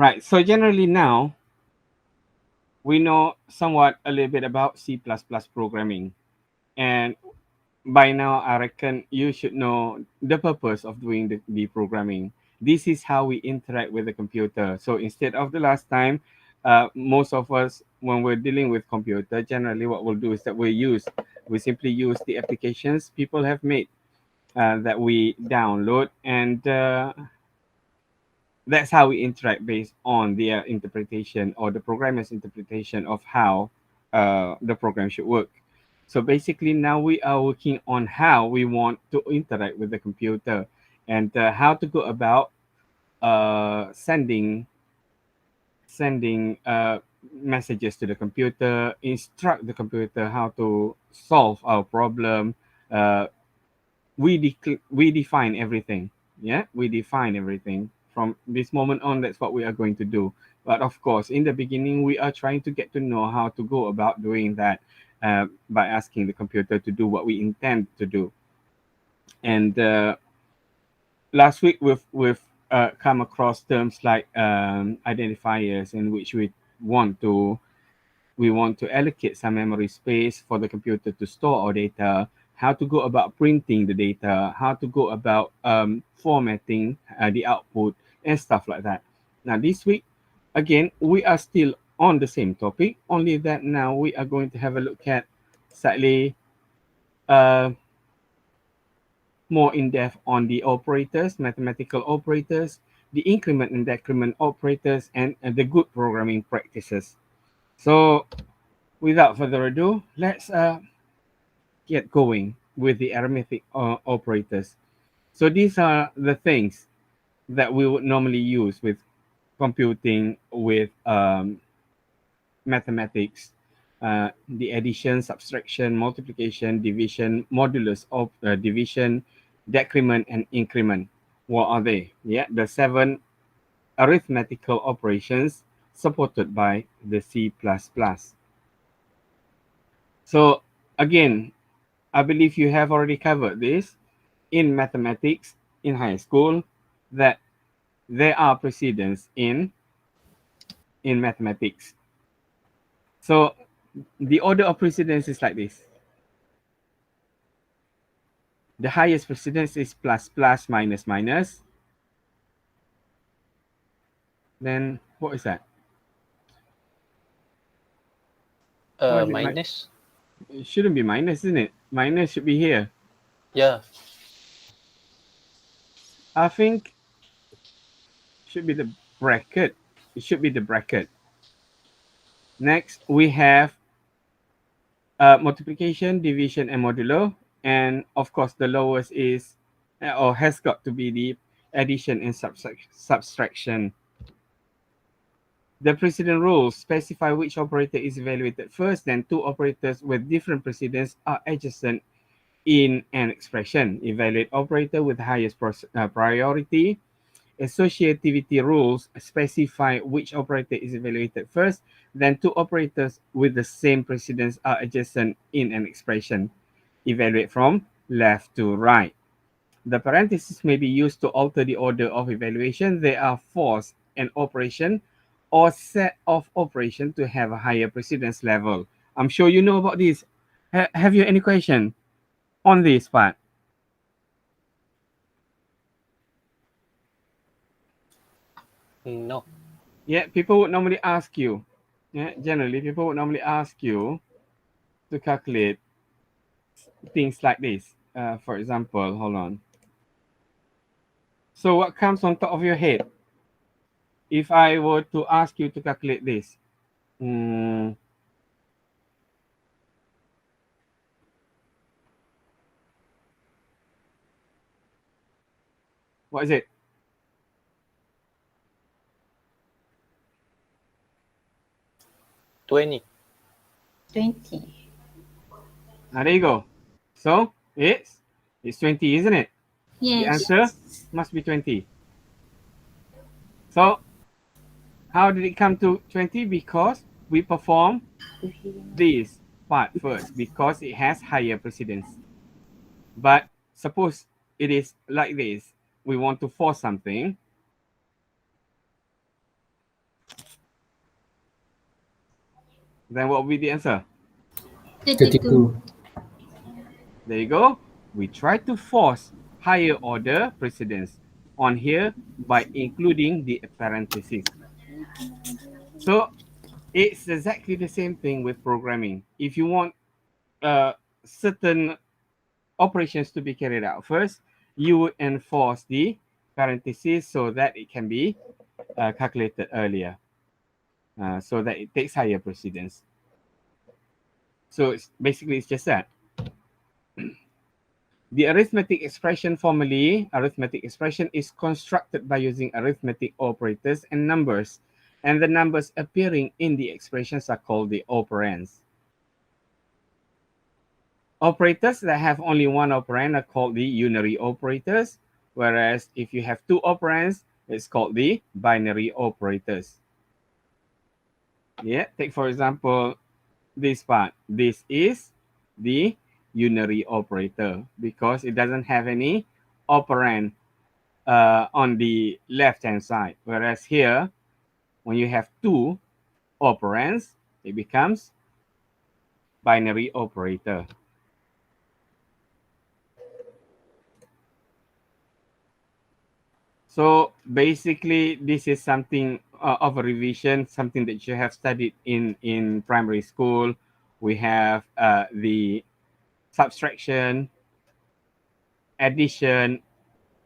Right. So generally now we know somewhat a little bit about C++ programming, and by now I reckon you should know the purpose of doing the programming. This is how we interact with the computer. So instead of the last time, most of us, when we're dealing with computer, generally what we'll do is that we simply use the applications people have made, that we download, and that's how we interact based on their interpretation or the programmer's interpretation of how the program should work. So basically, now we are working on how we want to interact with the computer, and how to go about sending messages to the computer, instruct the computer how to solve our problem. Uh, we define everything. Yeah, we define everything from this moment on. That's what we are going to do. But of course, in the beginning, we are trying to get to know how to go about doing that, by asking the computer to do what we intend to do. And last week we've come across terms like identifiers, in which we want to allocate some memory space for the computer to store our data, how to go about printing the data, how to go about formatting the output, and stuff like that. Now, this week, again, we are still on the same topic, only that now we are going to have a look at slightly uh, more in depth on the operators, mathematical operators, the increment and decrement operators, and the good programming practices. So, without further ado, let's get going with the arithmetic operators. So these are the things that we would normally use with computing with mathematics. The addition, subtraction, multiplication, division, modulus of division, decrement, and increment. What are they? Yeah, the 7 arithmetical operations supported by the C++. So again, I believe you have already covered this in mathematics in high school, that there are precedents in mathematics. So the order of precedence is like this. The highest precedence is plus plus minus minus. Then what is that? Why is it like, Minus. it shouldn't be minus, isn't it? Minus should be here. Yeah. I think should be the bracket. It should be the bracket. Next, we have multiplication, division, and modulo. And of course, the lowest is or has got to be the addition and subtraction. The precedent rules specify which operator is evaluated first, then two operators with different precedence are adjacent in an expression. Evaluate operator with highest priority. Associativity rules specify which operator is evaluated first, then two operators with the same precedence are adjacent in an expression. Evaluate from left to right. The parentheses may be used to alter the order of evaluation. They are forced an operation or set of operation to have a higher precedence level. I'm sure you know about this. Have you any question on this part? No. Yeah, people would normally ask you. Yeah, generally, people would normally ask you to calculate things like this. For example, hold on. So, what comes on top of your head if I were to ask you to calculate this? Mm, what is it? 20. 20. There you go. So, it's 20, isn't it? The Yes. answer must be 20. So, how did it come to 20? Because we perform this part first, because it has higher precedence. But suppose it is like this. We want to force something. Then what will be the answer? 32. There you go. We try to force higher order precedence on here by including the parentheses. So it's exactly the same thing with programming. If you want certain operations to be carried out first, you would enforce the parentheses so that it can be calculated earlier, so that it takes higher precedence. So it's just that. The arithmetic expression formally, arithmetic expression is constructed by using arithmetic operators and numbers, and the numbers appearing in the expressions are called the operands. Operators that have only one operand are called the unary operators, whereas if you have two operands, it's called the binary operators. Yeah, take for example this part. This is the unary operator because it doesn't have any operand on the left hand side, whereas here when you have two operands, it becomes binary operator. So basically, this is something of a revision, something that you have studied in primary school. We have the subtraction, addition,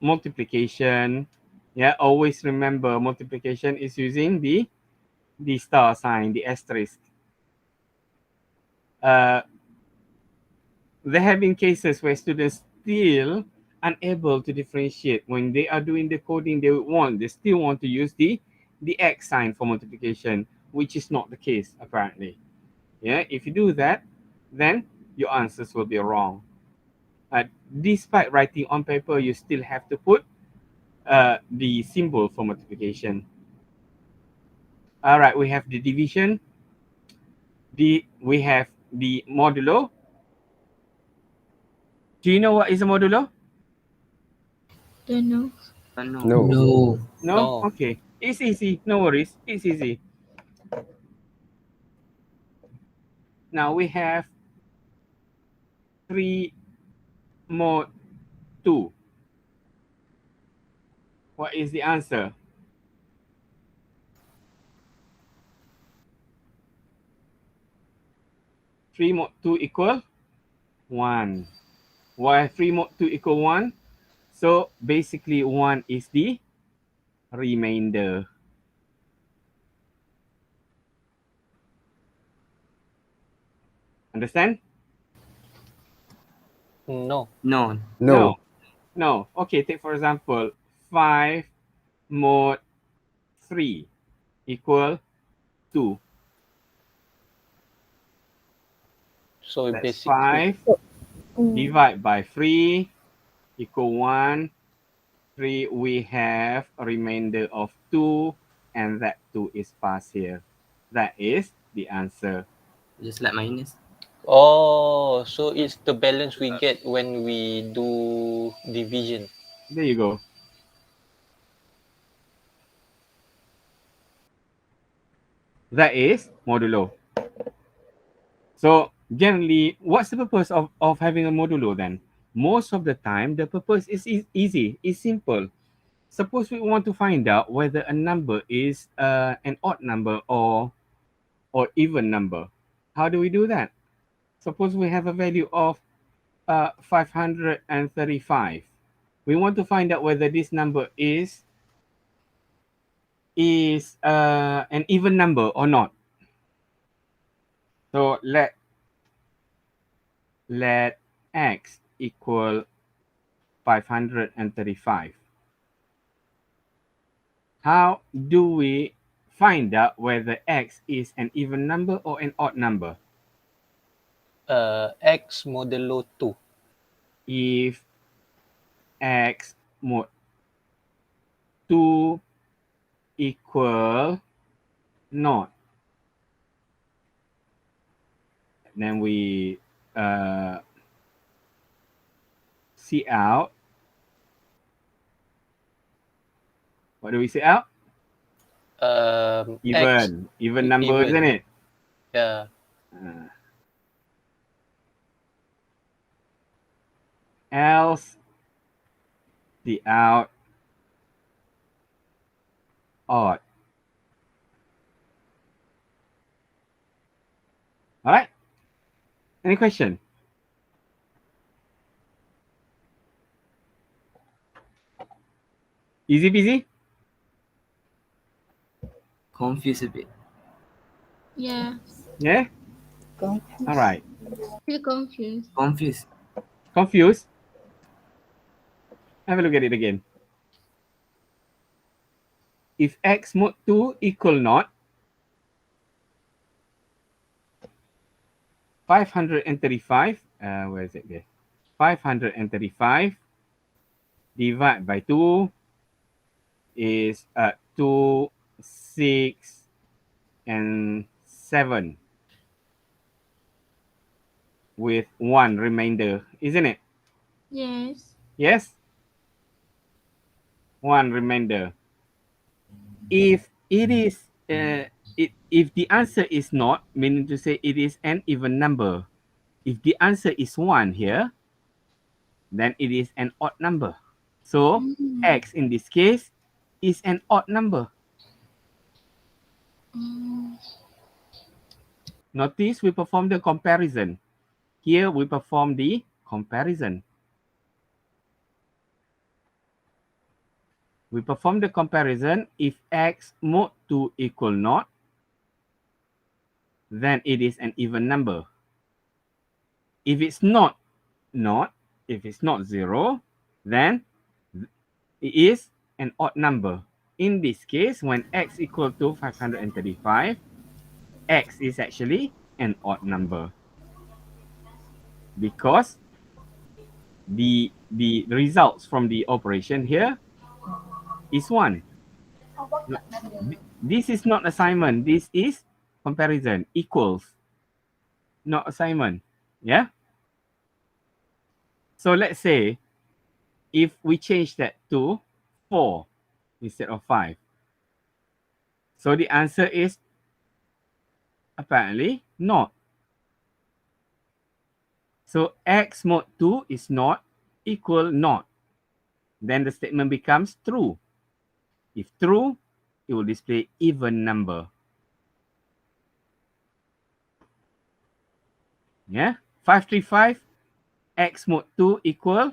multiplication. Yeah, always remember multiplication is using the star sign, the asterisk. Uh, there have been cases where students still unable to differentiate when they are doing the coding. They still want to use the X sign for multiplication, which is not the case apparently. Yeah, if you do that, then your answers will be wrong. Despite writing on paper, you still have to put the symbol for multiplication. All right, we have the division. We have the modulo. Do you know what is a modulo? Don't know. No. No. No? No. Okay. It's easy. No worries. It's easy. Now we have 3 mod 2. What is the answer? 3 mod 2 equal 1. Why 3 mod 2 equal 1? So basically 1 is the remainder. Understand? No. No. No. No. No. Okay, take for example 5 mod 3 equal 2. So That's basically, 5 divide by 3 equal 1. 3, we have a remainder of 2, and that 2 is passed here. That is the answer. Just like minus. oh, so it's the balance we get when we do division. There you go. That is modulo. So generally, what's the purpose of having a modulo then? Most of the time, the purpose is easy, it's simple. Suppose we want to find out whether a number is an odd number or even number. How do we do that? Suppose we have a value of 535. We want to find out whether this number is an even number or not. So let x equal 535. How do we find out whether x is an even number or an odd number? X modulo 2. If x mod 2 equal not, then we see out. What do we see out? X Even number, even. isn't it? Yeah. Else the out odd. All right. Any question? Easy peasy? Confused a bit. Yeah. Yeah? All right. Feel confused. Confused. Confused? Have a look at it again. If x mod 2 equal not 535, where is it there? 535 divided by 2 is 2, 6, and 7 with 1 remainder, isn't it? Yes. Yes? 1 remainder. If it is, if the answer is not, meaning to say it is an even number. If the answer is 1 here, then it is an odd number. So x in this case is an odd number. Notice we perform the comparison. Here we perform the comparison. We perform the comparison. If x mod 2 equal not, then it is an even number. If it's not, if it's not 0, then it is an odd number. In this case, when x equal to 535, x is actually an odd number because the results from the operation here is 1. This is not assignment. This is comparison. Equals. Not assignment. Yeah? So let's say if we change that to 4 instead of 5. So the answer is apparently not. So x mod 2 is not equal not. Then the statement becomes true. If true, it will display even number. Yeah, 535 x mod 2 equal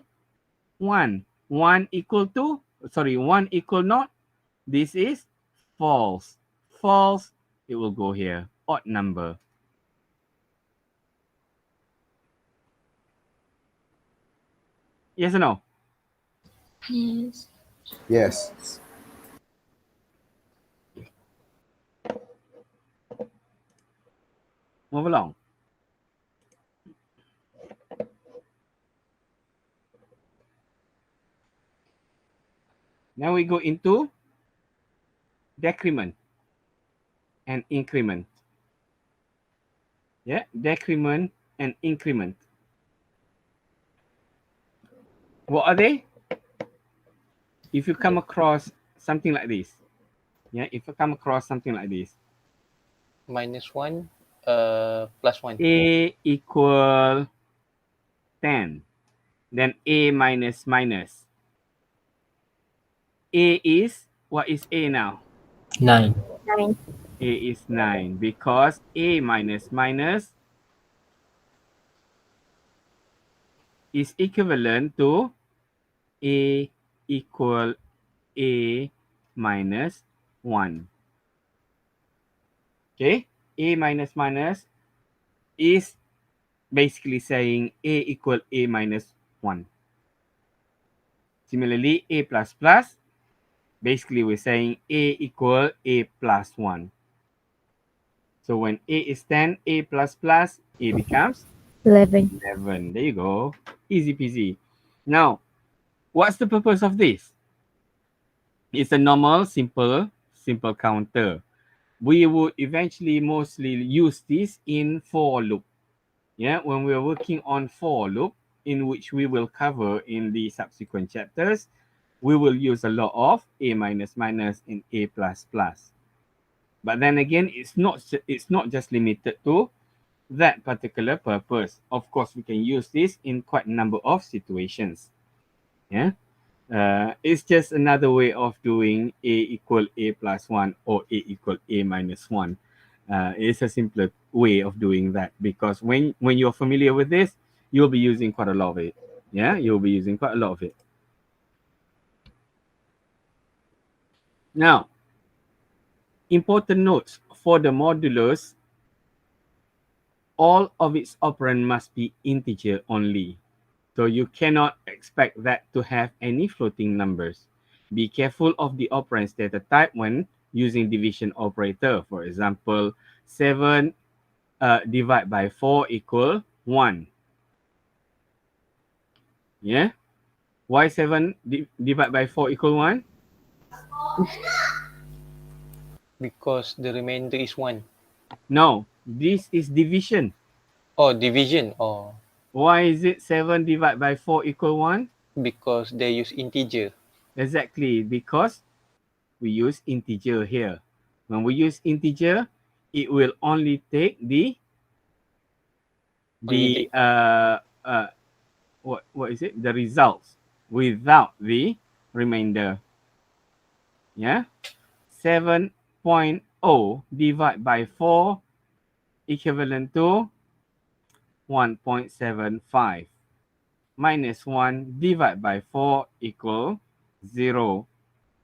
1. 1 equal to, sorry, 1 equal not. This is false. False, it will go here. Odd number. Yes or no? Yes. Yes. Move along. Now we go into decrement and increment. Yeah, decrement and increment. What are they? If you come across something like this, yeah, if you come across something like this, -1, +1. a equal 10, then a minus minus. A is, what is a now? 9. 9. A is 9 because a minus minus is equivalent to a equal a minus 1. Okay, a minus minus is basically saying a equal a minus 1. Similarly, a plus plus, basically we're saying a equal a plus 1. So when a is 10, a plus plus, a becomes 11. 11. There you go. Easy peasy. Now, what's the purpose of this? It's a normal, simple counter. We would eventually mostly use this in for loop. Yeah, when we're working on for loop, in which we will cover in the subsequent chapters, we will use a lot of a minus minus and a plus plus. But then again, it's not just limited to that particular purpose. Of course, we can use this in quite a number of situations. Yeah. It's just another way of doing A equal A plus 1 or A equal A minus 1. It's a simpler way of doing that, because when you're familiar with this, you'll be using quite a lot of it. Yeah, you'll be using quite a lot of it. Now, important notes for the modulus: all of its operand must be integer only. So you cannot expect that to have any floating numbers. Be careful of the operand's data type when using division operator. For example, 7 divide by 4 equal 1. Yeah? Why 7 divide by 4 equal 1? Because the remainder is 1. No, this is division. Oh, division. Oh, Why is it 7 divide by 4 equal 1? because they use integer. Exactly, because we use integer here. When we use integer, it will only take the Only what is it? The results without the remainder. Yeah. 7.0 divided by 4 equivalent to 1.75. Minus 1 divided by 4 equal 0.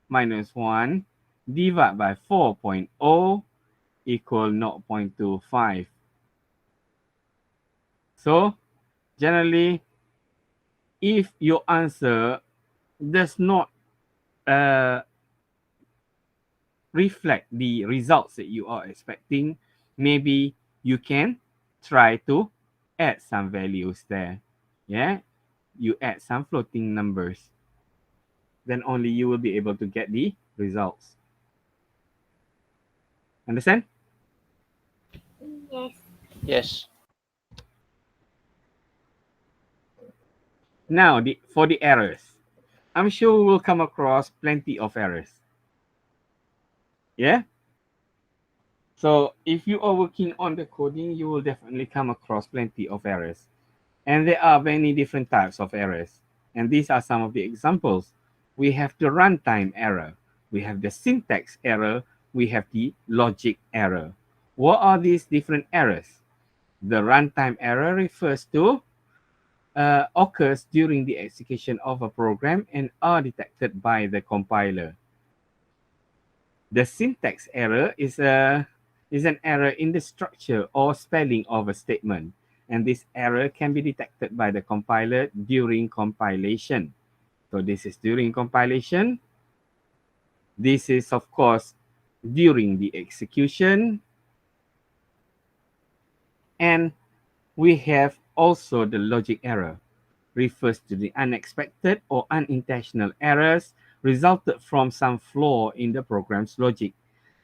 Minus 1 divided by 4.0 equal 0.25. So, generally, if your answer does not reflect the results that you are expecting, maybe you can try to add some values there. Yeah, you add some floating numbers. Then only you will be able to get the results. Understand? Yes. Yes. Now, for the errors, I'm sure we will come across plenty of errors. Yeah? So if you are working on the coding, you will definitely come across plenty of errors. And there are many different types of errors. And these are some of the examples. We have the runtime error. We have the syntax error. We have the logic error. What are these different errors? The runtime error refers to occurs during the execution of a program and are detected by the compiler. The syntax error is an error in the structure or spelling of a statement, and this error can be detected by the compiler during compilation. So this is during compilation. This is, of course, during the execution. And we have also the logic error, refers to the unexpected or unintentional errors resulted from some flaw in the program's logic.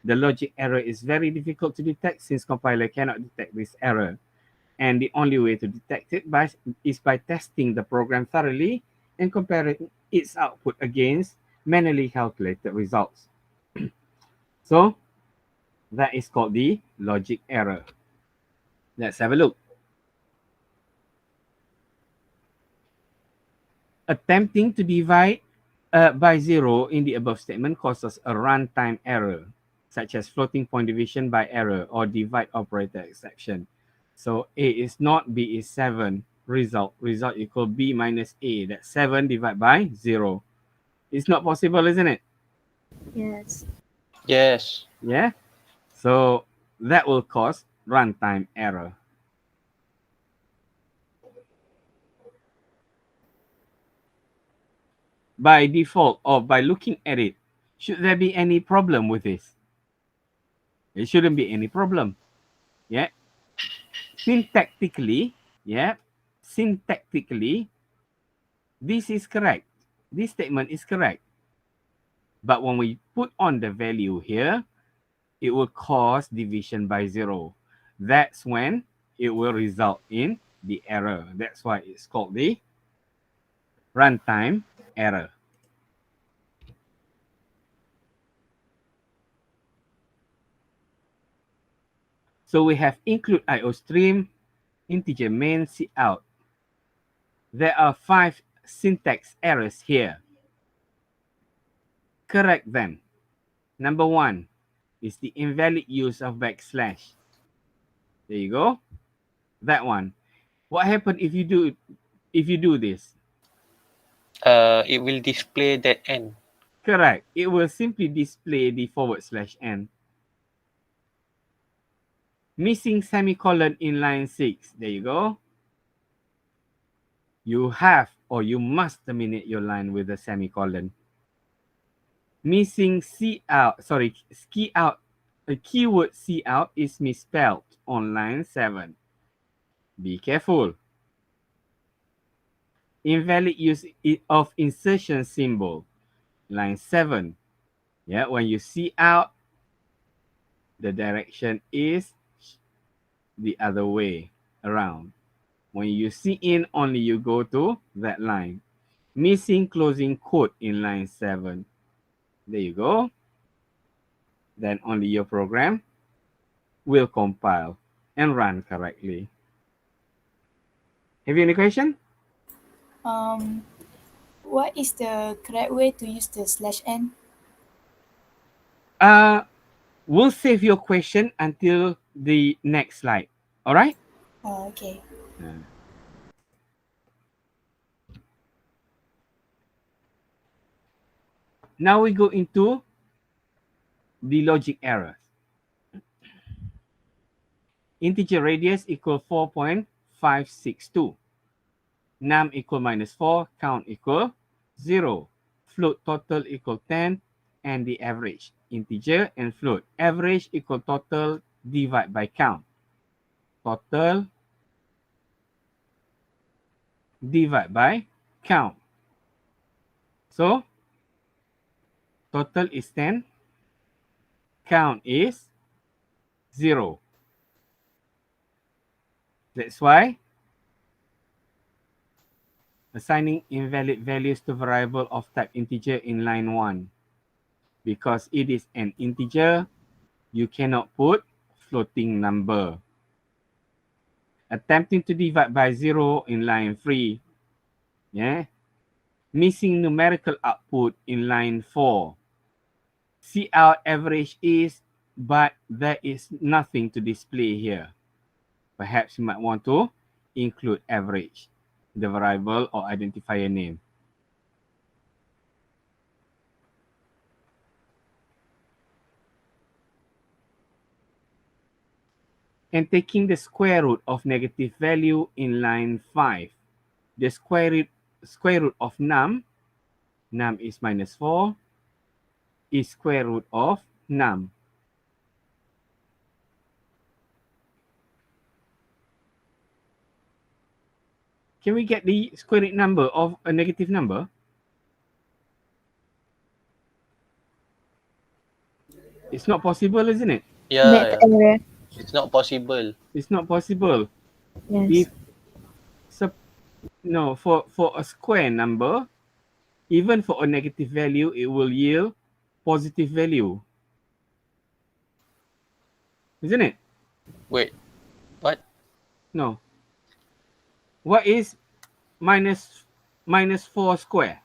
The logic error is very difficult to detect since compiler cannot detect this error. And the only way to detect it is by testing the program thoroughly and comparing its output against manually calculated results. So that is called the logic error. Let's have a look. Attempting to divide by 0 in the above statement causes a runtime error, such as floating point division by error or divide operator exception. So A is not, B is 7. Result equal B minus A. That's 7 divided by 0. It's not possible, isn't it? Yes. Yes. Yeah. So that will cause runtime error. By default or by looking at it, should there be any problem with this? There shouldn't be any problem. Yeah. Syntactically, this is correct. This statement is correct. But when we put on the value here, it will cause division by 0. That's when it will result in the error. That's why it's called the runtime error. So we have include IO stream, integer main, cout. There are 5 syntax errors here. Correct them. Number 1 is the invalid use of backslash. There you go. That one. What happened if you do this? It will display that n. Correct. It will simply display the /n. Missing semicolon in line 6. There you go. You have or you must terminate your line with a semicolon. Missing ski out. The keyword cout is misspelled on line 7. Be careful. Invalid use of insertion symbol. Line 7. Yeah, when you see out, the direction is the other way around. When you see in, only you go to that line. Missing closing quote in line 7. There you go. Then only your program will compile and run correctly. Have you any question? What is the correct way to use the /n? We'll save your question until the next slide. All right? Okay. Now we go into the logic errors. Integer radius equal 4.562. Num equal -4, count equal 0. Float total equal 10, and the average. Integer and float. Average equal total divide by count. Total divide by count. So, total is 10. Count is 0. That's why assigning invalid values to variable of type integer in line 1. Because it is an integer, you cannot put floating number. Attempting to divide by 0 in line 3. Yeah. Missing numerical output in line 4. Cout average is, but there is nothing to display here. Perhaps you might want to include average, the variable or identifier name. And taking the square root of negative value in line 5. The square root of num is -4, is square root of num. Can we get the square root number of a negative number? It's not possible, isn't it? Math Yeah, error. it's not possible. It's not possible. Yes. No, for a square number, even for a negative value, it will yield positive value. Isn't it? Wait, what? No. What is -4 square?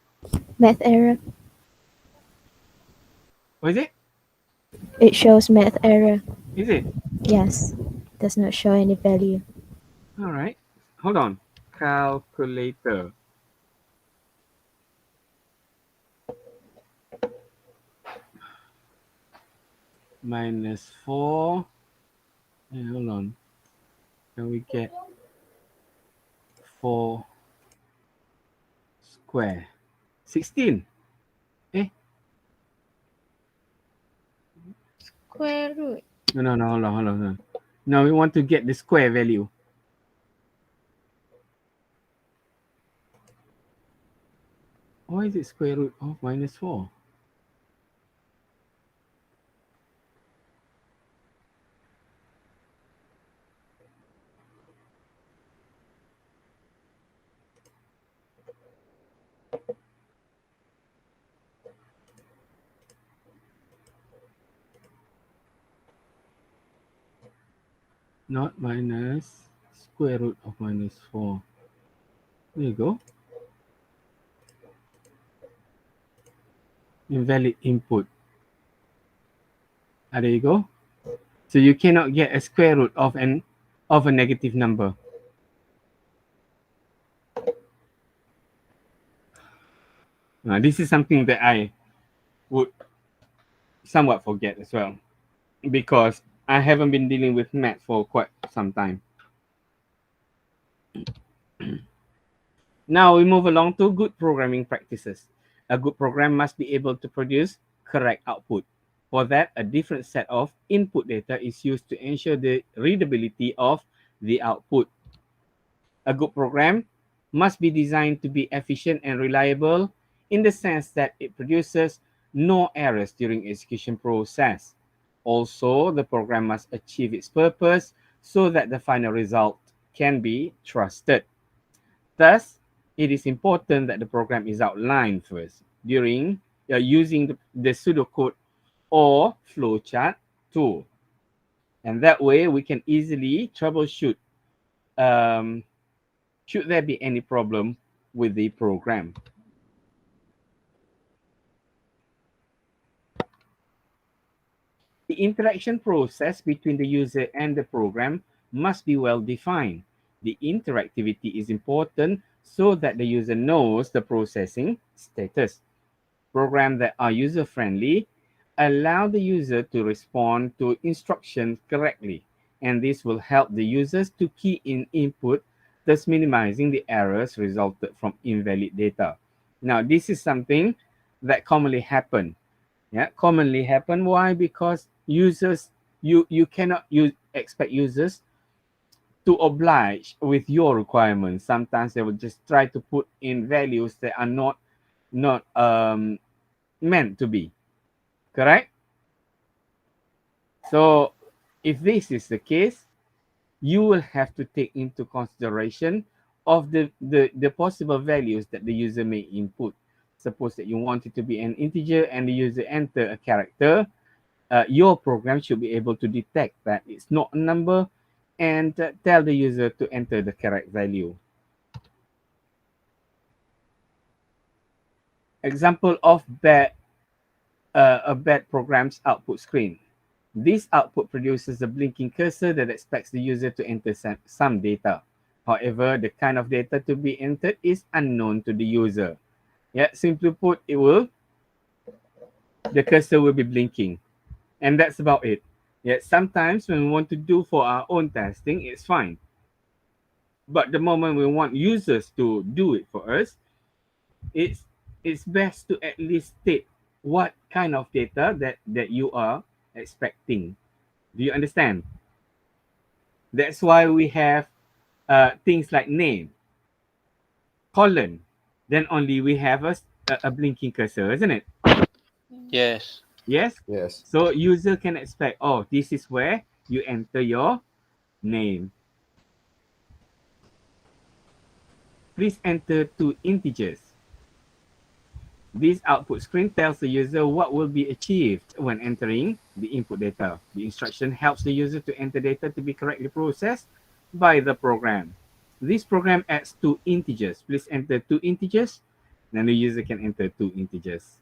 Math error. What is it? It shows math error. Is it? Yes. Does not show any value. All right. Hold on. Calculator. -4. Hold on. Can we get 4 square? 16. Square root. No, hold on. Now we want to get the square value. Why is it square root of -4? not minus square root of minus 4. There you go. Invalid input. There you go. So you cannot get a square root of a negative number. This is something that I would somewhat forget as well, because I haven't been dealing with math for quite some time. Now we move along to good programming practices. A good program must be able to produce correct output. For that, a different set of input data is used to ensure the readability of the output. A good program must be designed to be efficient and reliable in the sense that it produces no errors during execution process. Also, the program must achieve its purpose so that the final result can be trusted. Thus, it is important that the program is outlined first during using the pseudocode or flowchart tool. And that way we can easily troubleshoot should there be any problem with the program. The interaction process between the user and the program must be well defined. The interactivity is important so that the user knows the processing status. Programs that are user-friendly allow the user to respond to instructions correctly, and this will help the users to key in input, thus minimizing the errors resulted from invalid data. Now, this is something that commonly happen. Yeah, commonly happen. Why? Because users, you cannot expect users to oblige with your requirements. Sometimes they will just try to put in values that are not meant to be. Correct? So if this is the case, you will have to take into consideration of the possible values that the user may input. Suppose that you want it to be an integer and the user enter a character, your program should be able to detect that it's not a number and tell the user to enter the correct value. Example of a bad program's output screen. This output produces a blinking cursor that expects the user to enter some data. However, the kind of data to be entered is unknown to the user. Yeah, simply put, the cursor will be blinking, and that's about it. Yet sometimes when we want to do for our own testing, it's fine. But the moment we want users to do it for us, it's best to at least state what kind of data that you are expecting. Do you understand? That's why we have things like name, colon, then only we have a blinking cursor, isn't it? Yes. Yes? Yes. So user can expect, oh, this is where you enter your name. Please enter 2 integers. This output screen tells the user what will be achieved when entering the input data. The instruction helps the user to enter data to be correctly processed by the program. This program adds 2 integers. Please enter 2 integers. Then the user can enter 2 integers.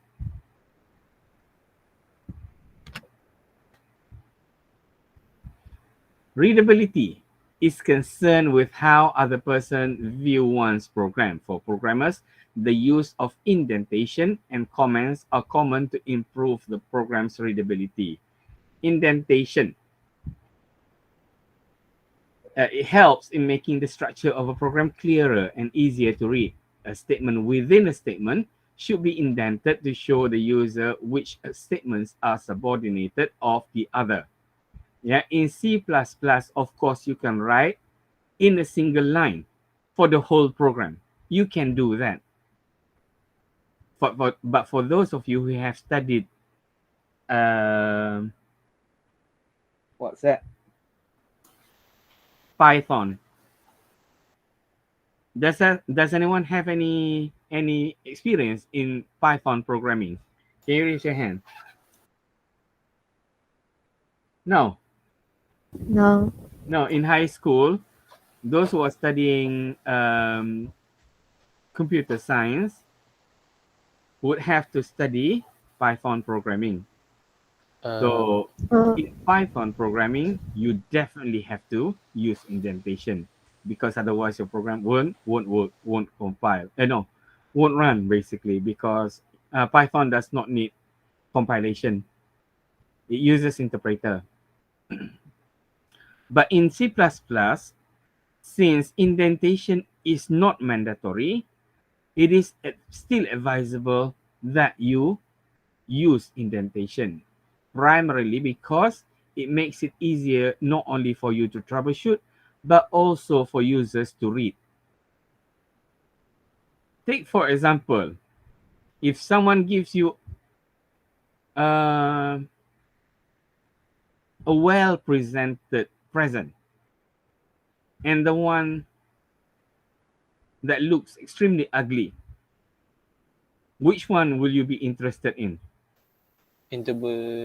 Readability is concerned with how other person view one's program. For programmers, the use of indentation and comments are common to improve the program's readability. Indentation. It helps in making the structure of a program clearer and easier to read. A statement within a statement should be indented to show the user which statements are subordinated of the other. Yeah, in C++, of course, you can write in a single line for the whole program. You can do that. But for those of you who have studied, what's that? Python. Does anyone have any experience in Python programming? Can you raise your hand? No. No. No, in high school, those who are studying computer science would have to study Python programming. Uh, So in Python programming, you definitely have to use indentation because otherwise your program won't work, won't compile. No, won't run basically because Python does not need compilation. It uses interpreter. But in C++, since indentation is not mandatory, it is still advisable that you use indentation, primarily because it makes it easier not only for you to troubleshoot, but also for users to read. Take, for example, if someone gives you uh, a well-presented present and the one that looks extremely ugly, which one will you be interested in? in the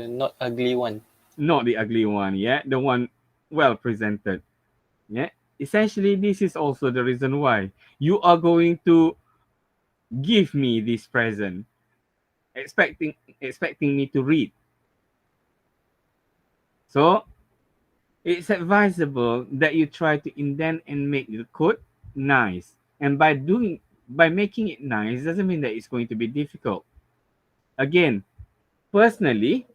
not ugly one. Not the ugly one, yeah? The one well presented. Yeah. Essentially, this is also the reason why you are going to give me this present, expecting me to read. So it's advisable that you try to indent and make the code nice. And by making it nice doesn't mean that it's going to be difficult. Again, personally,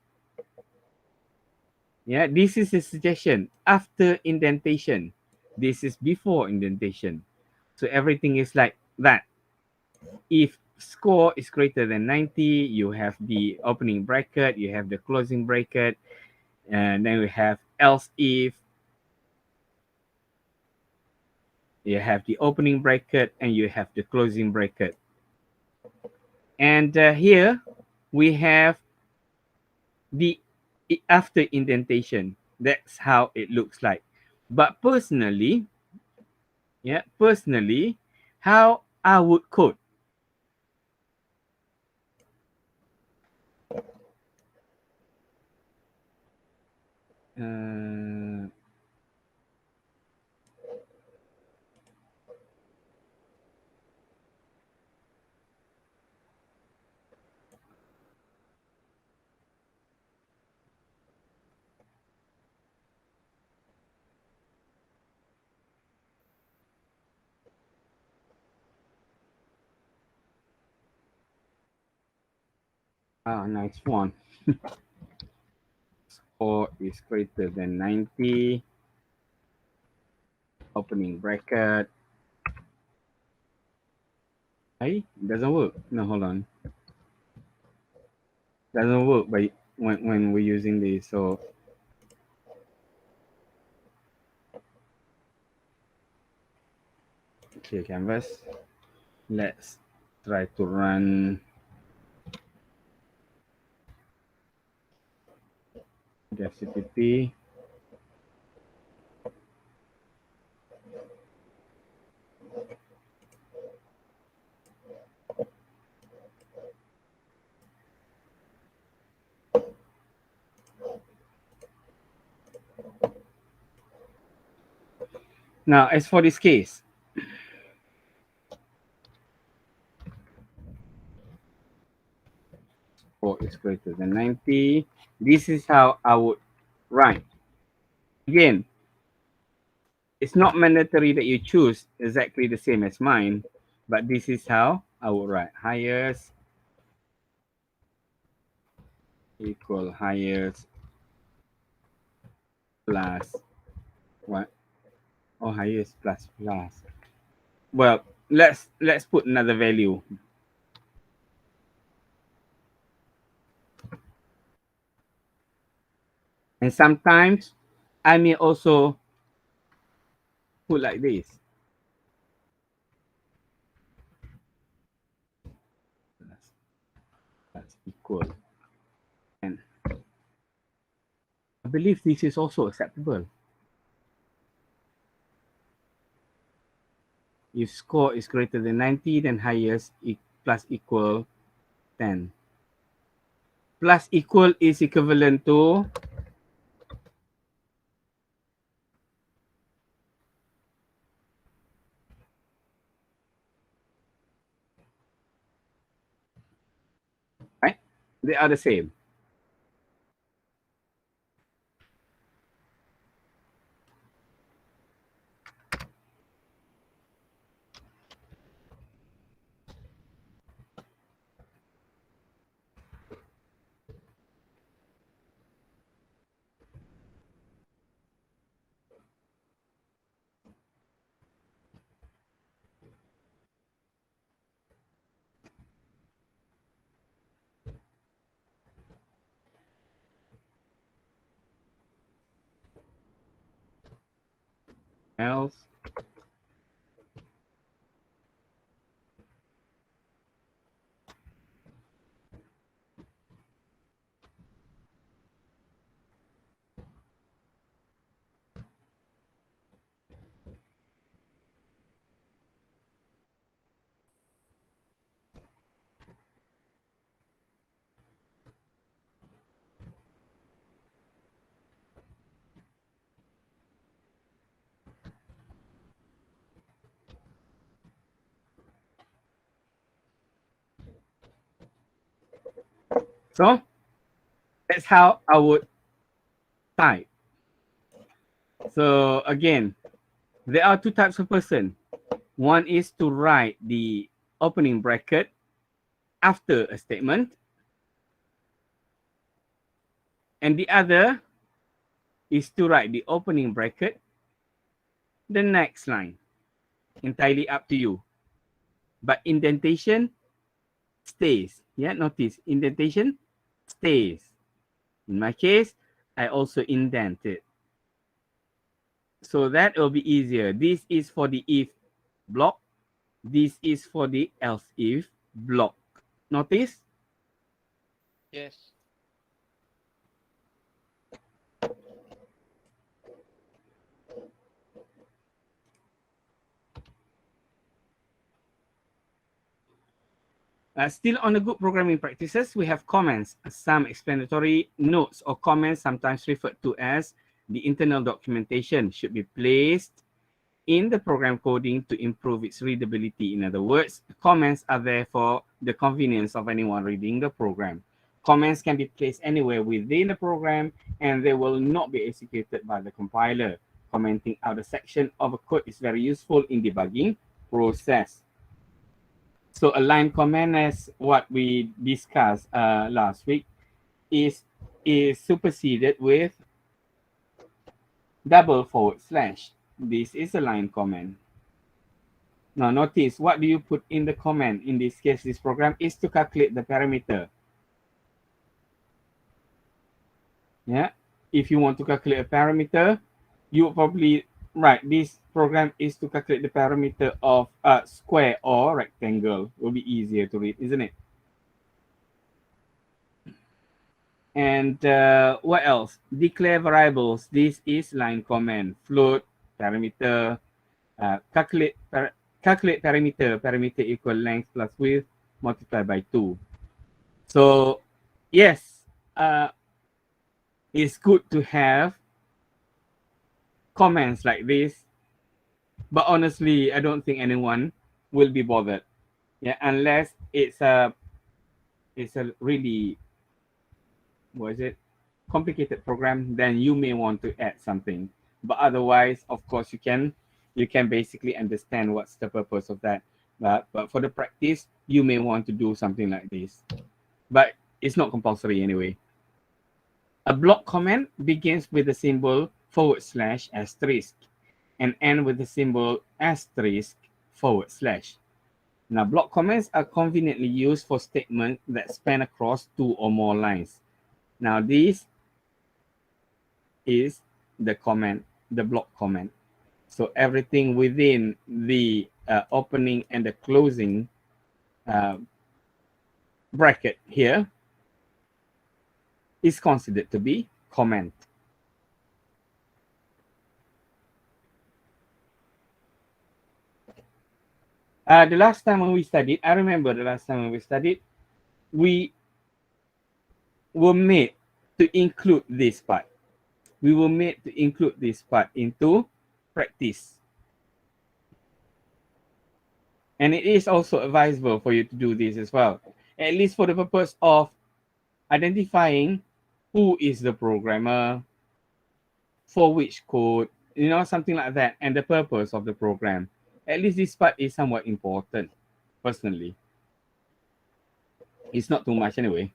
yeah, this is a suggestion after indentation. This is before indentation. So everything is like that. If score is greater than 90, you have the opening bracket, you have the closing bracket, and then we have else if, you have the opening bracket, and you have the closing bracket. And here we have the after indentation. That's how it looks like. But personally, yeah, personally, how I would code. Uh, nice one. Score is greater than 90. Opening bracket. Hey, it doesn't work. No, hold on. Doesn't work by when we're using this. So clear canvas. Let's try to run FCPP. Now, as for this case, score is greater than 90. This is how I would write. Again, it's not mandatory that you choose exactly the same as mine, but this is how I would write. Highest equal highest plus what? Oh, highest plus plus. Well, let's put another value. And sometimes I may also put like this. That's equal. And I believe this is also acceptable. If score is greater than 90, then highest plus equal 10. Plus equal is equivalent to They are the same. Else. So that's how I would type. So again, there are two types of person. One is to write the opening bracket after a statement, and the other is to write the opening bracket the next line. Entirely up to you. But indentation stays. Yeah, notice indentation stays. In my case, I also indent it. So that will be easier. This is for the if block. This is for the else if block. Notice? Yes. Still on the good programming practices, we have comments. Some explanatory notes or comments, sometimes referred to as the internal documentation, should be placed in the program coding to improve its readability. In other words, comments are there for the convenience of anyone reading the program. Comments can be placed anywhere within the program and they will not be executed by the compiler. Commenting out a section of a code is very useful in debugging process. So a line comment, as what we discussed last week, is superseded with double forward slash. This is a line comment. Now notice, what do you put in the comment? In this case, this program is to calculate the parameter. Yeah. If you want to calculate a parameter, you will probably write this program is to calculate the parameter of a square or rectangle. It will be easier to read, isn't it? And what else? Declare variables. This is line comment. Float, parameter, calculate parameter. Parameter equal length plus width multiplied by 2. So yes, it's good to have comments like this, but honestly, I don't think anyone will be bothered. Yeah, unless it's a really, what is it, complicated program, then you may want to add something. But otherwise, of course, you can basically understand what's the purpose of that. But for the practice, you may want to do something like this. But it's not compulsory anyway. A block comment begins with the symbol / asterisk and end with the symbol asterisk /. Now, block comments are conveniently used for statements that span across 2 or more lines. Now, this is the comment, the block comment. So everything within the opening and the closing bracket here is considered to be comment. The last time when we studied, I remember the last time when we studied, we were made to include this part. We were made to include this part into practice. And it is also advisable for you to do this as well, at least for the purpose of identifying who is the programmer, for which code, something like that, and the purpose of the program. At least this part is somewhat important, personally. It's not too much anyway.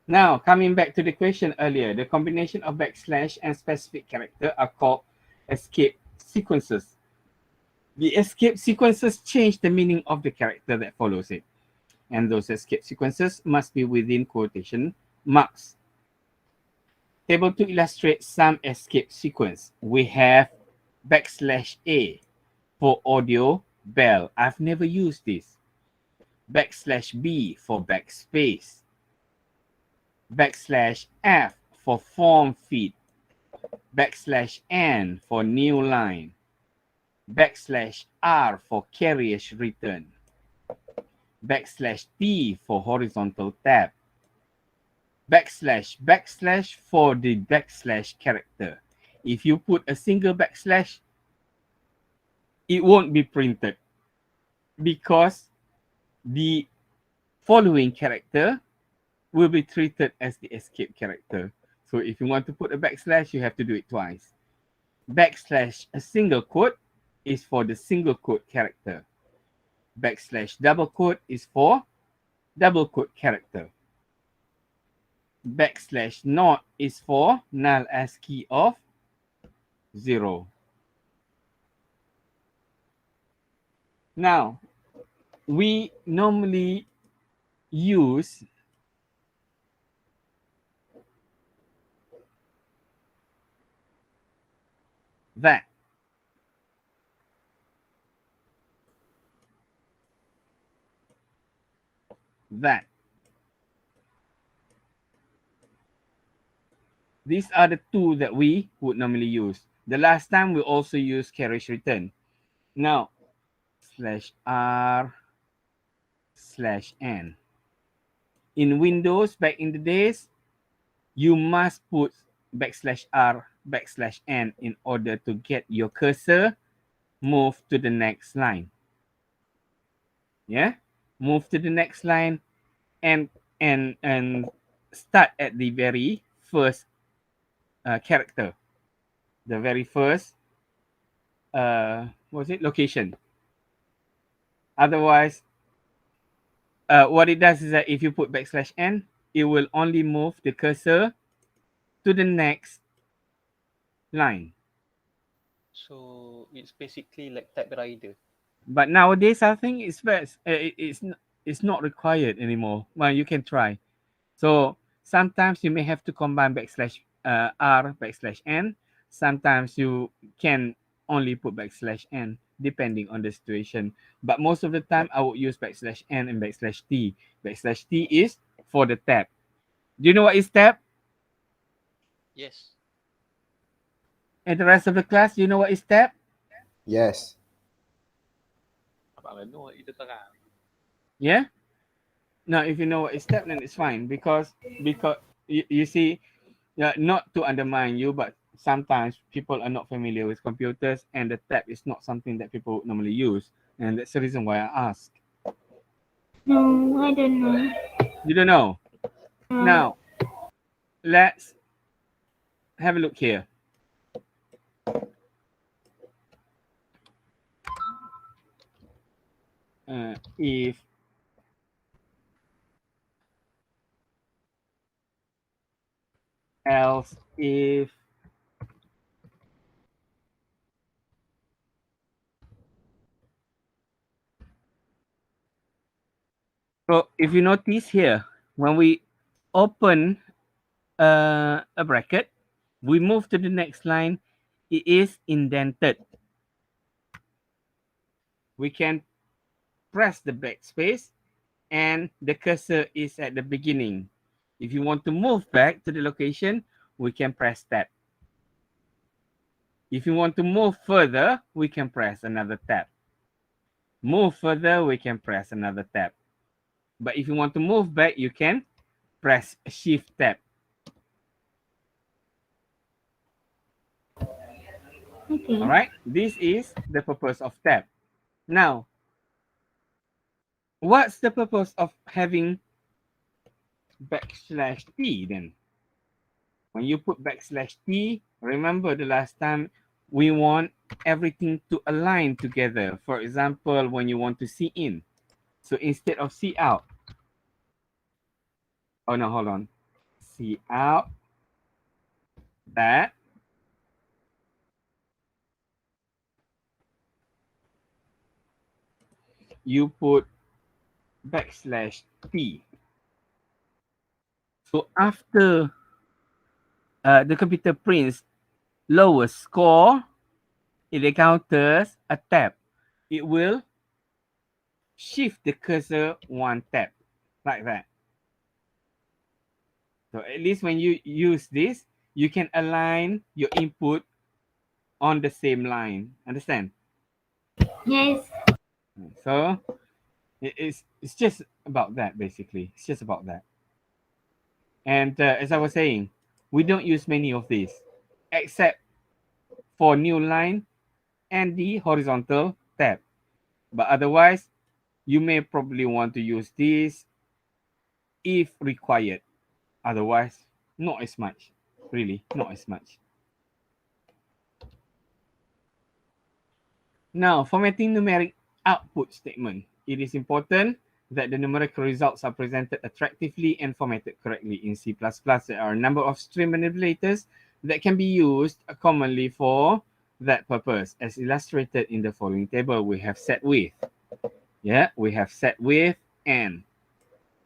Now, coming back to the question earlier, the combination of backslash and specific character are called escape sequences. The escape sequences change the meaning of the character that follows it. And those escape sequences must be within quotation marks. Table to illustrate some escape sequence. We have \A for audio bell. I've never used this. \B for backspace. \F for form feed. \N for new line. \R for carriage return. \T for horizontal tab. \/ for the \/ character. If you put a single \, it won't be printed because the following character will be treated as the escape character. So if you want to put a \, you have to do it twice. \, a single quote, is for the single quote character. \double quote is for double quote character. \not is for null ASCII of 0. Now, we normally use that. These are the two that we would normally use. The last time we also used carriage return. Now, /r/n. In Windows, back in the days, you must put \r/n in order to get your cursor move to the next line. Yeah, move to the next line and start at the very first character, the very first location. Otherwise, what it does is that if you put \n, it will only move the cursor to the next line. So it's basically like typewriter. But nowadays, I think it's not required anymore. Well, you can try. So sometimes you may have to combine \r/n. Sometimes you can only put \n depending on the situation. But most of the time, I would use \n and \t. \t is for the tab. Do you know what is tab? Yes. And the rest of the class, do you know what is tab? Yes. Yeah. Now, if you know what is tab, then it's fine because you see, not to undermine you, but sometimes people are not familiar with computers, and the tab is not something that people normally use, and that's the reason why I ask. No, I don't know. You don't know. No. Now, let's have a look here. If else if so if you notice here, when we open a bracket, we move to the next line, it is indented. We can press the backspace and the cursor is at the beginning. If you want to move back to the location, we can press that. If you want to move further, we can press another tab. Move further, we can press another tab. But if you want to move back, you can press Shift tab. Okay. All right, this is the purpose of tab. Now, What's the purpose of having \t then? When you put \t, remember the last time we want everything to align together. For example, when you want to see in. So instead of see out, oh no, hold on. See out that you put \t. So after the computer prints lowest score, it encounters a tab. It will shift the cursor one tab, like that. So at least when you use this, you can align your input on the same line. Understand? Yes. So it's just about that, basically. It's just about that. And as I was saying, we don't use many of these, except for new line and the horizontal tab. But otherwise, you may probably want to use this if required. Otherwise, not as much. Really, not as much. Now, formatting numeric output statement. It is important that the numerical results are presented attractively and formatted correctly. In C++, there are a number of string manipulators that can be used commonly for that purpose. As illustrated in the following table, we have set with. Yeah, we have set with n.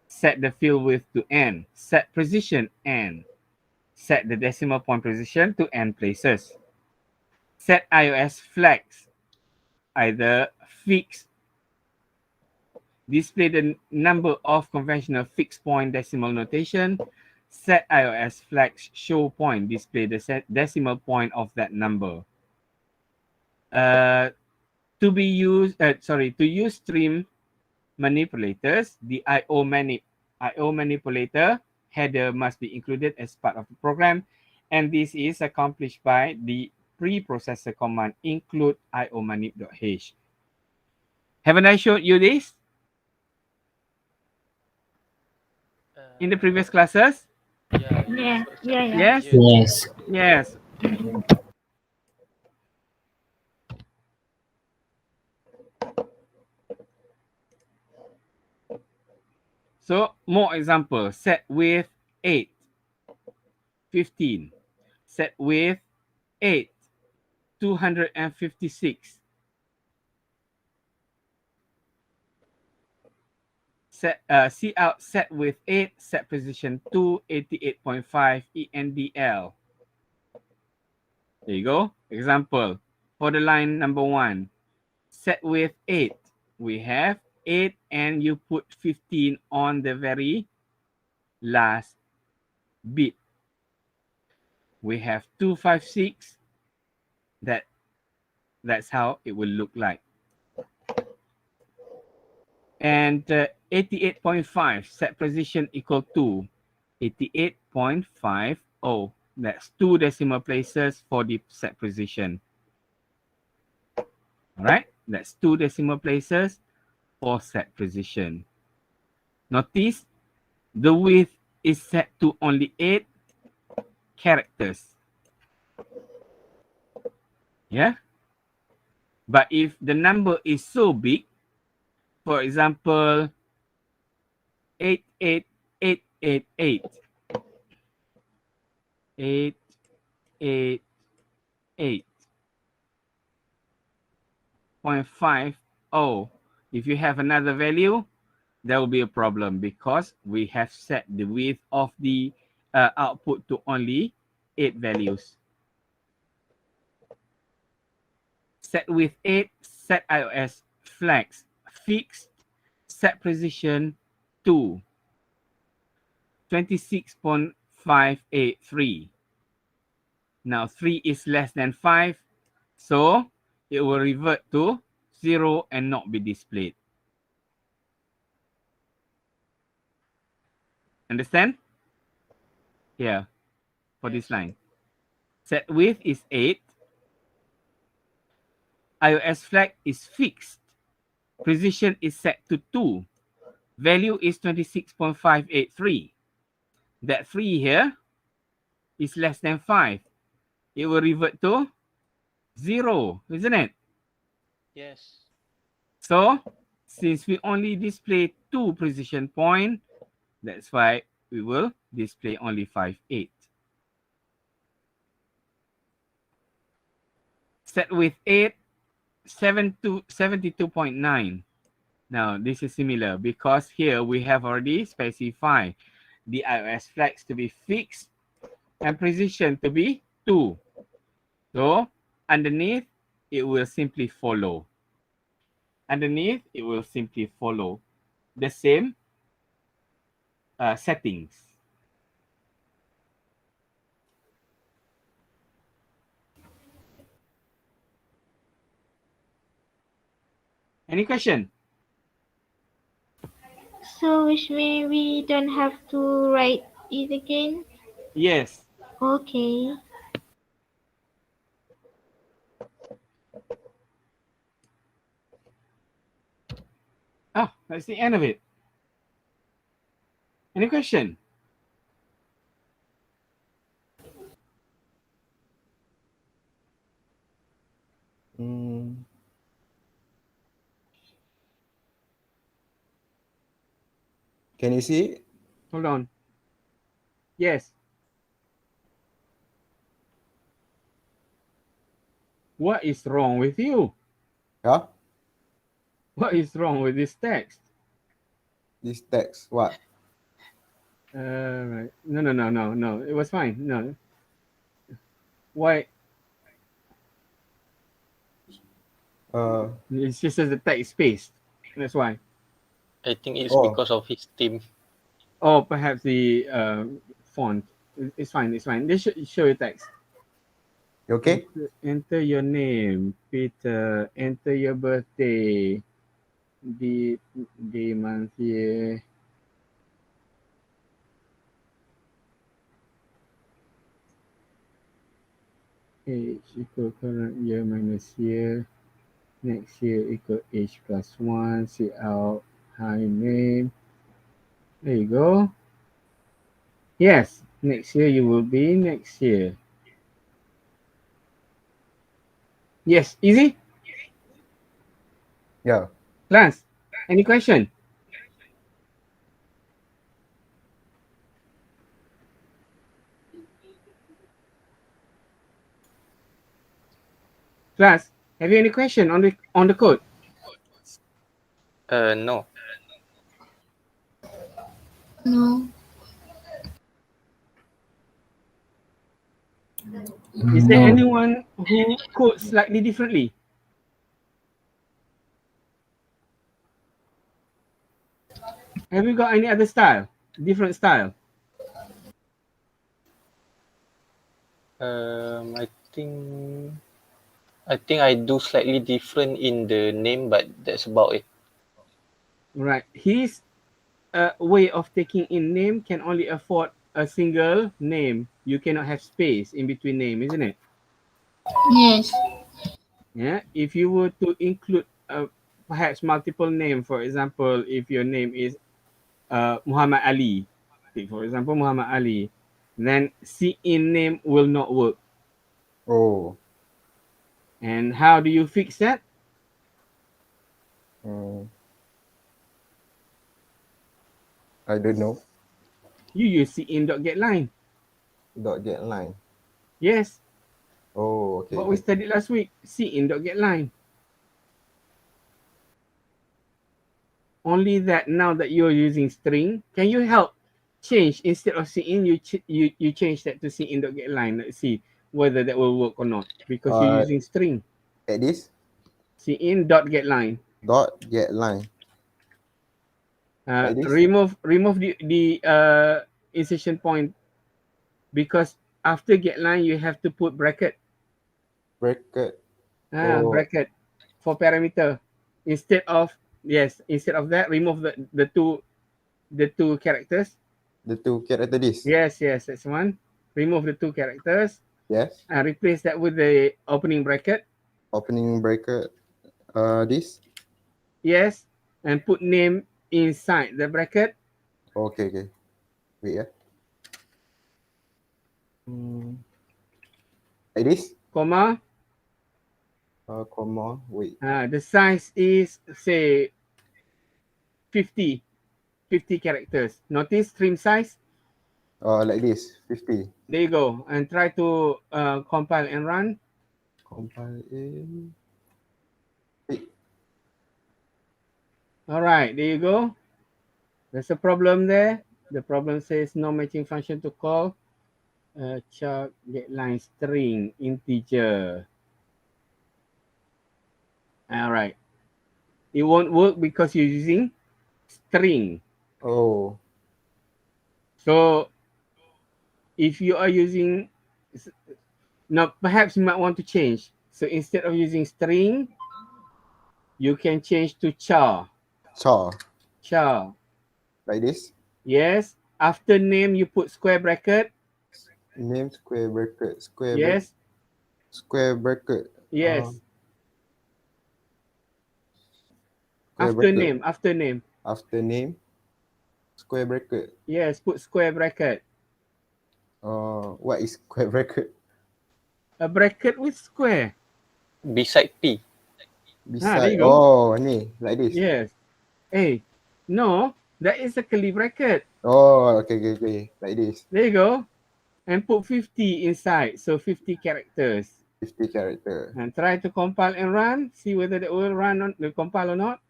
Set the field width to n. Set precision n. Set the decimal point precision to n places. Set iOS flags, either fixed, display the number of conventional fixed point decimal notation. Set iOS flags show point, display the decimal point of that number. To use stream manipulators, the IO manipulator header must be included as part of the program, and this is accomplished by the preprocessor command include iomanip.h. Haven't I showed you this in the previous classes? Yeah, Yeah. Yeah. Yeah. Yes? Yes. Yes. So more examples. Set with 8, 15. Set with 8, 256. See out set with 8, set position 2, 88.5 ENDL. There you go. Example. For the line number 1, set with 8. We have 8 and you put 15 on the very last bit. We have 256. That's how it will look like. And 88.5 set position equal to 88.50. That's 2 decimal places for the set position. All right, that's 2 decimal places for set position. Notice the width is set to only 8 characters. Yeah. But if the number is so big, for example, 88888, 888.50, if you have another value, there will be a problem because we have set the width of the output to only 8 values. Set with 8, set iOS flags, fixed, set precision 2, 26.583. Now 3 is less than 5, so it will revert to 0 and not be displayed. Understand? Here, for this line. Set width is 8. iOS flag is fixed. Precision is set to 2. Value is 26.583. That 3 here is less than 5. It will revert to 0, isn't it? Yes. So, since we only display 2 precision point, that's why we will display only 5, 8. Set with 8, 72.9. Now, this is similar because here we have already specified the iOS flags to be fixed and precision to be 2. So, underneath, it will simply follow. Underneath, it will simply follow the same settings. Any question? So which means we don't have to write it again? Yes. Okay. Oh, that's the end of it. Any question? Can you see it? Hold on. Yes. What is wrong with you? Huh? What is wrong with this text? This text, what? Right. No. It was fine. No. Why? It's just as the text space. That's why. I think it's Oh. because of his team. Or perhaps the font. It's fine. It's fine. They should show you text. You okay? Enter your name, Peter. Enter your birthday. The month, year. Age equal current year minus year. Next year equal age plus 1. See out high name. There you go. Yes, next year you will be next year. Yes, easy? Yeah. Class, any question? Class, have you any question on the code? No. No. Is there No. anyone who codes slightly differently? Have you got any other style? Different style? I think I do slightly different in the name, but that's about it. Right. His way of taking in name can only afford a single name. You cannot have space in between name, isn't it? Yes. Yeah. If you were to include perhaps multiple name, for example, if your name is Muhammad Ali, take for example Muhammad Ali, then C in name will not work. Oh. And how do you fix that? I don't know. You use C in dot get line. Dot get line. Yes. Oh, okay. What we studied last week, C in dot get line. Only that now that you're using string, can you help change instead of C in, you change that to C in dot get line. Let's see whether that will work or not because you're using string. At this C in dot get line. dot get line. Like this? Remove the insertion point because after get line you have to put bracket. Bracket. Oh. Bracket for parameter instead of that remove the two characters. The two character this. Yes, that's one. Remove the two characters Yes. and replace that with the opening bracket. Opening bracket. This. Yes, and put name inside the bracket. Okay, okay. Wait, yeah. Like this? Comma. Comma. Wait. The size is say 50 characters. Notice stream size. Like this. 50. There you go. And try to compile and run. Compile in. Wait. All right, there you go. There's a problem there. The problem says no matching function to call char getLine string integer. All right. It won't work because you're using string. Oh. So if you are using, now perhaps you might want to change. So instead of using string, you can change to char. Char. Char. Like this? Yes. After name, you put square bracket. Name square bracket. Yes. Square bracket. Yes. Square After bracket. name. After name. After name. Square bracket. Yes. Put square bracket. What is square bracket? A bracket with square. Beside P. there Beside. you go. Oh, ni. Like this. Yes. Hey, no, that is a curly bracket. Oh, okay, okay, okay. Like this. There you go. And put 50 inside. So 50 characters. 50 character. And try to compile and run. See whether it will run on will compile or not.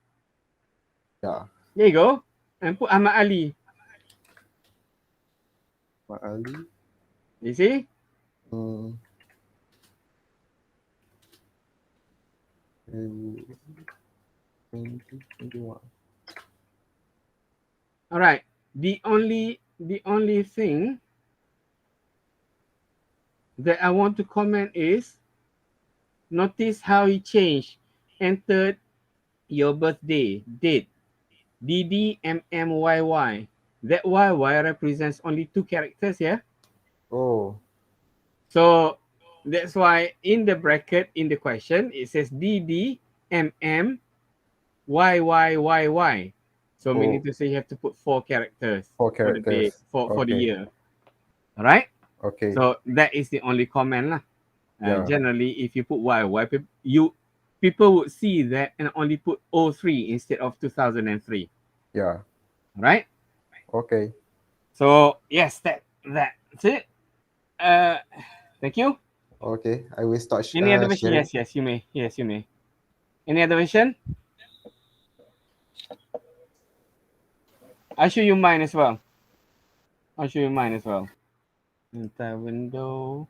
Yeah. There you go. And put Ahmad Ali. Ali. You see? 2021. All right. The only thing that I want to comment is notice how he changed, entered your birthday date, DDMMYY. That YY represents only 2 characters, yeah? Oh. So that's why in the bracket in the question it says DDMMYYYY. So meaning to say you have to put 4 characters, 4 for the day, characters. for the Okay. year. All right? Okay. So that is the only comment lah. Yeah. Generally, if you put YY, people would see that and only put 03 instead of 2003. Yeah. Right? Okay. So yes, that's it. Thank you. Okay. I will start Any other question? sharing. Yes, you may. Yes, you may. Any other question? I'll show you mine as well. Entire window.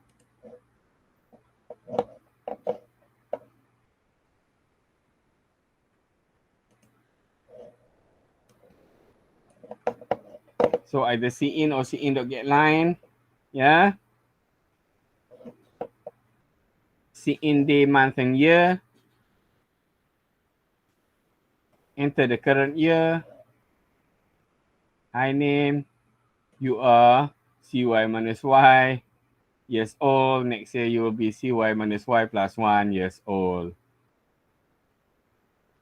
So either cin or cin.getLine. Yeah. Cin day, month, and year. Enter the current year. Hi name. You are cy minus y years old. Next year you will be cy minus y plus 1 years old.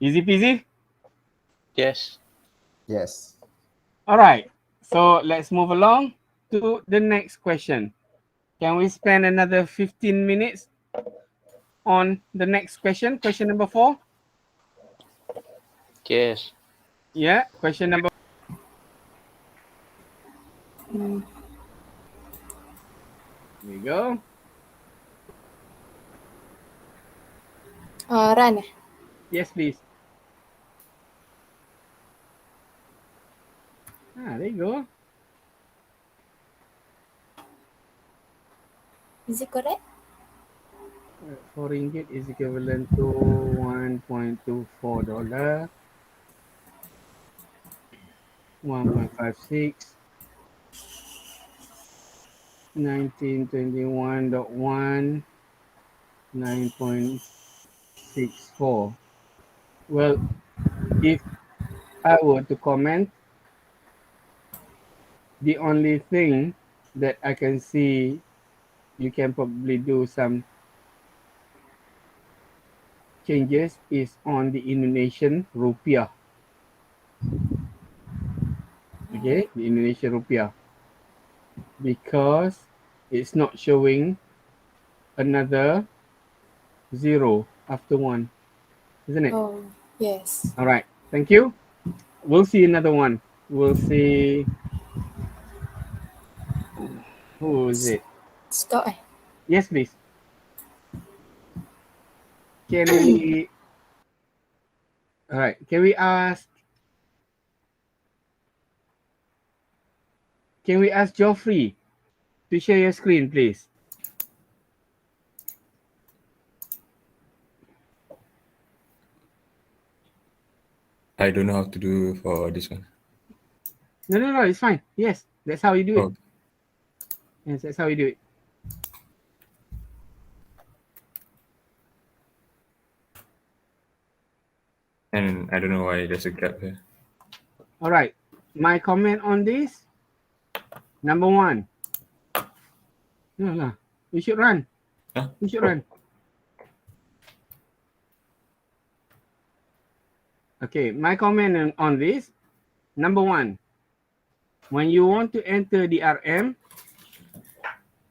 Easy peasy? Yes. Yes. All right. So let's move along to the next question. Can we spend another 15 minutes on the next question? Question number 4? Yes. Yeah. Question number. Hmm. Here we go. Run. Yes, please. There you go. Is it correct? 4 ringgit is equivalent to $1.24. 1.56. 1921.1. 9.64. Well, if I were to comment, the only thing that I can see you can probably do some changes is on the Indonesian rupiah. Okay, the Indonesian rupiah. Because it's not showing another 0 after 1, isn't it? Oh, yes. All right, thank you. We'll see another one. We'll see. Who is it? Scott Yes, please. Can we? All right. Can we ask? Can we ask Geoffrey to share your screen, please? I don't know how to do for this one. No. It's fine. Yes, that's how you do it. Oh, Yes, that's how you do it. and I don't know why there's a gap here. All right. My comment on this. Number 1. No. We should run. Huh? We should run. Okay, my comment on this. Number 1. When you want to enter the RM,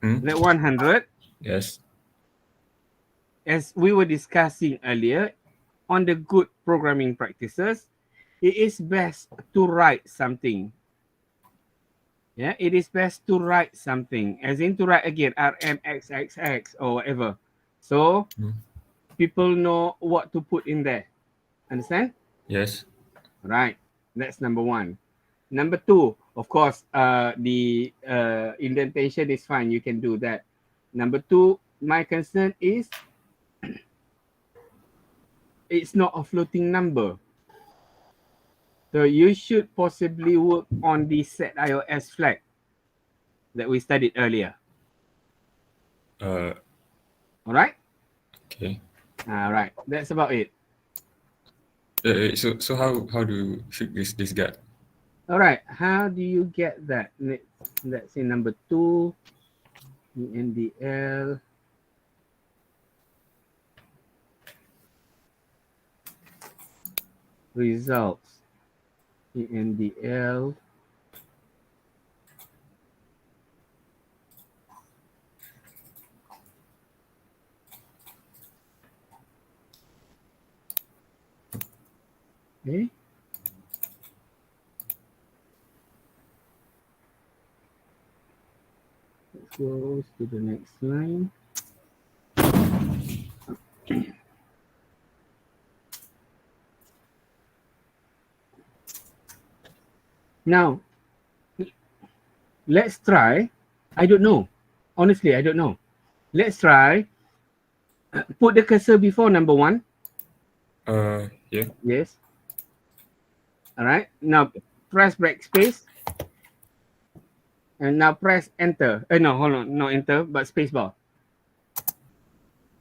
that 100, Yes. as we were discussing earlier, on the good programming practices, it is best to write something. Yeah, it is best to write something, as in to write again RMXXX or whatever. So people know what to put in there. Understand? Yes. Right. That's number 1. Number 2, of course, the indentation is fine. You can do that. Number 2, my concern is it's not a floating number. So you should possibly work on the set iOS flag that we studied earlier. All right? Okay. All right. That's about it. So how do you fix this gap? All right. How do you get that? Let's say number 2, ENDL. Results. ENDL. Okay. Let's go to the next line. Now, let's try. I don't know. Honestly, I don't know. Let's try. Put the cursor before number 1. Yeah. Yes. All right. Now press backspace. And now press enter. No, hold on. No enter, but space bar.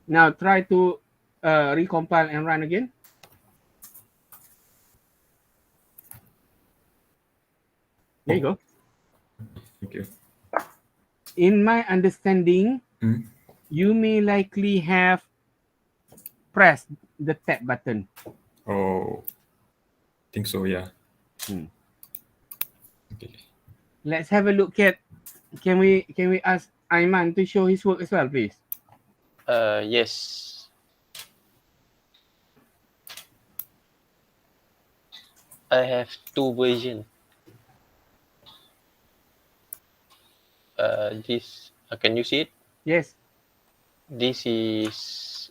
Now try to recompile and run again. There you go. Okay. In my understanding, you may likely have pressed the tab button. Oh, think so. Yeah. Okay. Let's have a look at. Can we ask Aiman to show his work as well, please? Yes. I have 2 versions. This can you see it? Yes. This is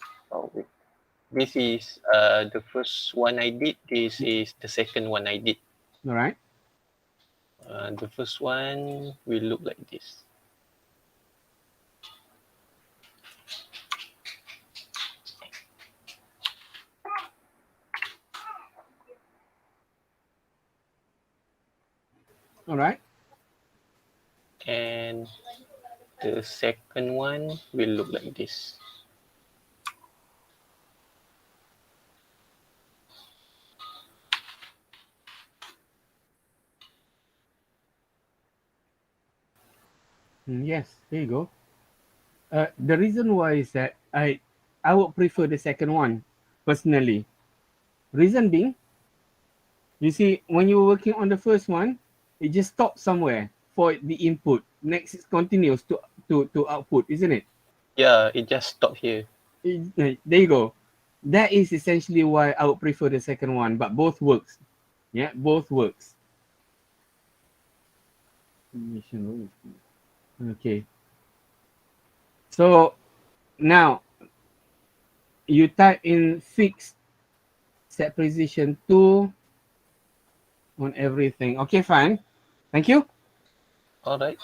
this is the first one I did. This is the second one I did. All right. The first one will look like this. All right. And the second one will look like this. Yes, there you go. The reason why is that I would prefer the second one personally. Reason being, you see, when you're working on the first one, It just stops somewhere for the input. Next it continues to output, isn't it? Yeah, it just stopped here. There you go. That is essentially why I would prefer the second one, but both works. Yeah, both works. Okay. So now you type in fixed set precision 2 on everything. Okay, fine. Thank you. All right.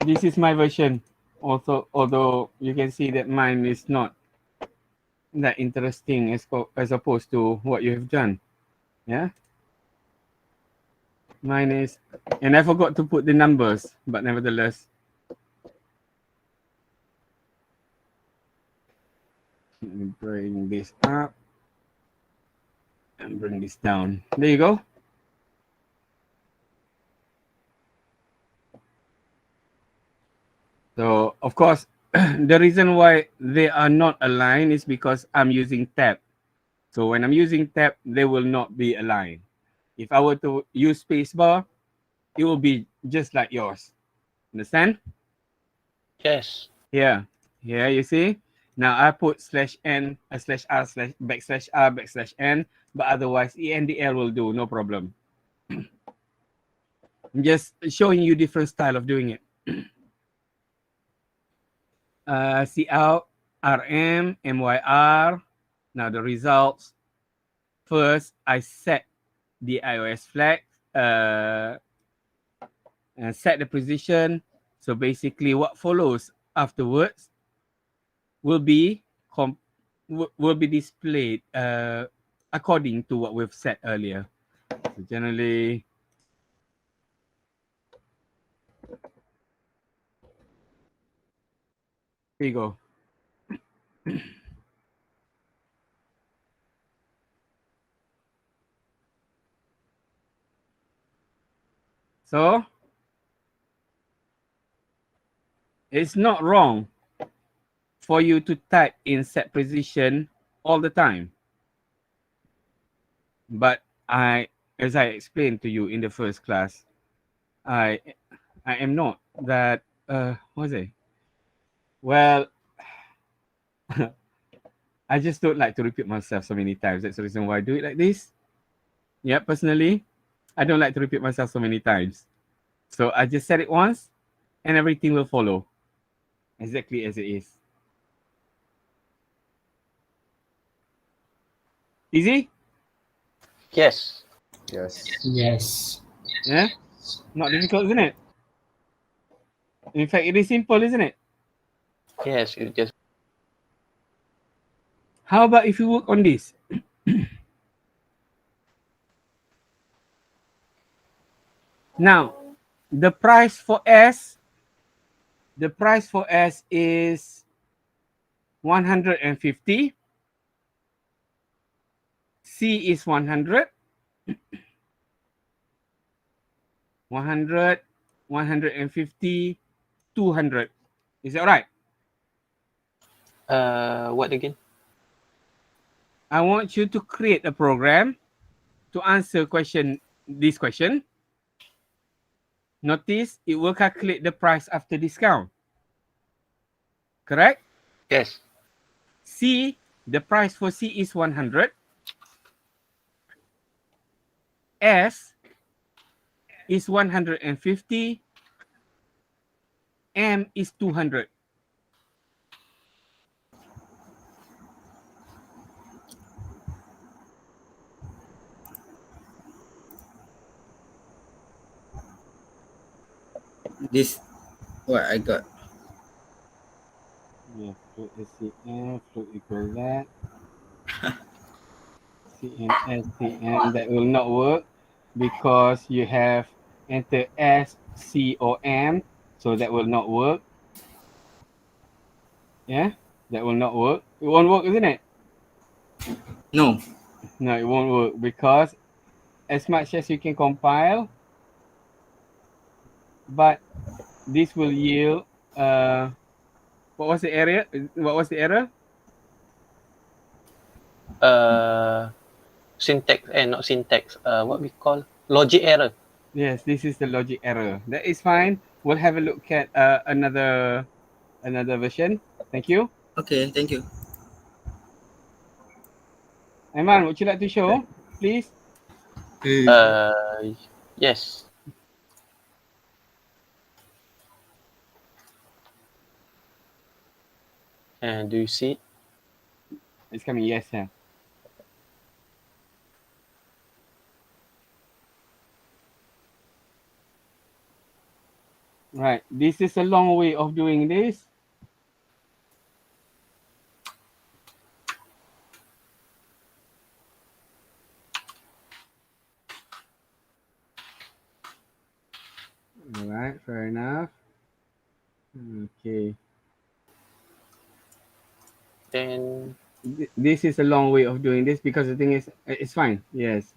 This is my version. Also, although you can see that mine is not that interesting as opposed to what you have done. Yeah. Mine is, and I forgot to put the numbers, but nevertheless. Let me bring this up and bring this down. There you go. So, of course, the reason why they are not aligned is because I'm using tab. So when I'm using tab, they will not be aligned. If I were to use spacebar, it will be just like yours. Understand? Yes. Here, you see? Now I put /n, /r, /r, /n, but otherwise ENDL will do, no problem. I'm just showing you different style of doing it. Cout, RM, MYR. Now the results. First, I set the iOS flag, and set the position. So basically what follows afterwards will be displayed according to what we've set earlier. So generally, here you go. So it's not wrong for you to type in set position all the time. But as I explained to you in the first class, I am not that, what was it? Well, I just don't like to repeat myself so many times. That's the reason why I do it like this. Yeah, personally, I don't like to repeat myself so many times. So I just said it once and everything will follow exactly as it is. Easy? Yes. Yes. Yes. Yeah? Not difficult, isn't it? In fact, it is simple, isn't it? Yes. It just. How about if you work on this? Now, the price for S is 150. C is 100. 100, 150, 200. Is that right? What again? I want you to create a program to answer this question. Notice it will calculate the price after discount. Correct? Yes. C, the price for C is 100. S is 150. M is 200. This what I got. Yeah, float SCM, float equal that. CN, SCM, that will not work because you have enter S, C, or M, so that will not work. Yeah, that will not work. It won't work, isn't it? No. No, it won't work because as much as you can compile, but this will yield, what was the error? syntax, not syntax, what we call logic error. Yes, this is the logic error. That is fine. We'll have a look at another version. Thank you. Okay, thank you. Aiman, would you like to show, please? Yes. And do you see it? It's coming. Yes, yeah. Right. This is a long way of doing this. All right. Fair enough. Okay. Then This is a long way of doing this because the thing is, it's fine. Yes.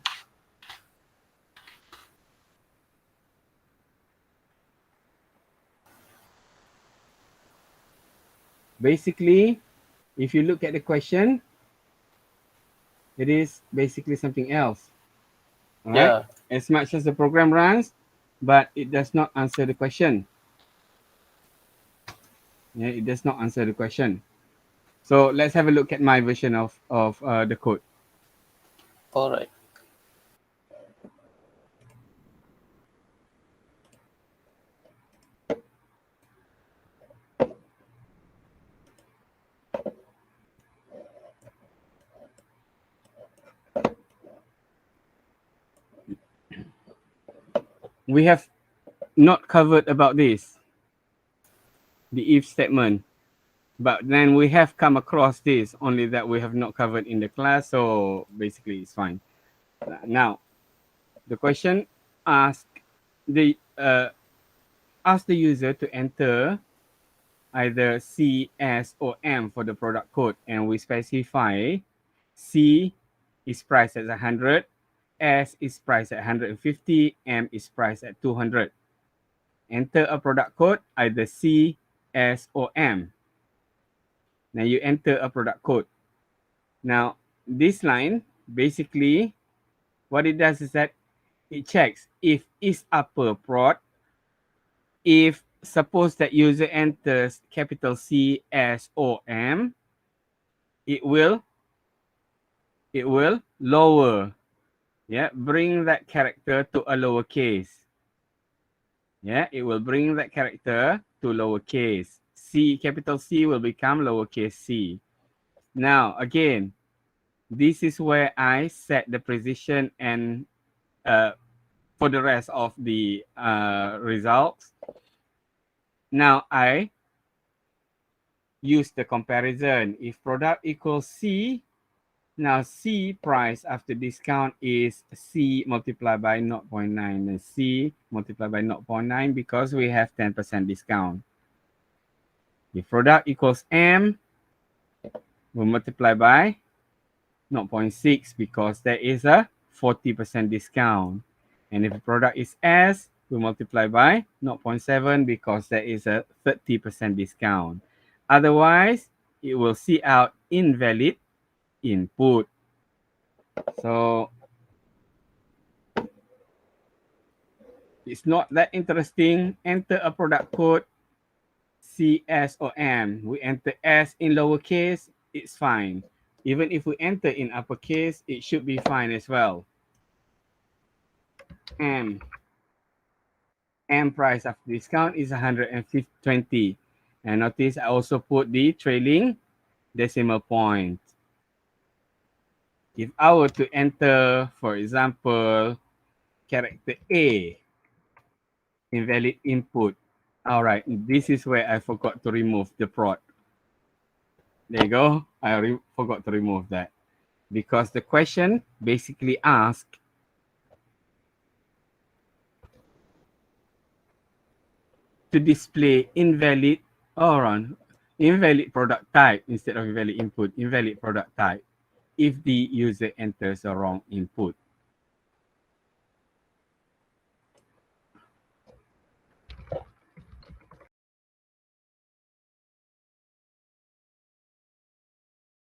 Basically, if you look at the question, it is basically something else. All right. yeah, As much as the program runs, but it does not answer the question. Yeah, it does not answer the question. So let's have a look at my version of the code. all right. We have not covered about this, the if statement, but then we have come across this, only that we have not covered in the class. So basically it's fine. Now, the question ask the user to enter either C, S, or M for the product code, and we specify C is priced at 100, S is priced at 150, M is priced at 200. Enter a product code, either C, S, or M. Now you enter a product code. Now this line, basically, what it does is that it checks if is upper prod, if suppose that user enters capital C, S, or M, it will lower, yeah, bring that character to a lowercase. Yeah, it will bring that character to lowercase. C, capital C will become lowercase c. Now, again, this is where I set the precision and for the rest of the results. Now, I use the comparison. If product equals C, now C price after discount is C multiplied by 0.9. And C multiplied by 0.9 because we have 10% discount. If product equals M, we multiply by 0.6 because there is a 40% discount. And if the product is S, we multiply by 0.7 because there is a 30% discount. Otherwise, it will see out invalid input. So it's not that interesting. Enter a product code C, S, or M. We enter S in lowercase, it's fine. Even if we enter in uppercase, it should be fine as well. M price after discount is 120. And notice I also put the trailing decimal point. If I were to enter, for example, character A, invalid input. All right, this is where I forgot to remove the prod. There you go. I forgot to remove that because the question basically asks to display invalid product type instead of invalid input, invalid product type if the user enters a wrong input.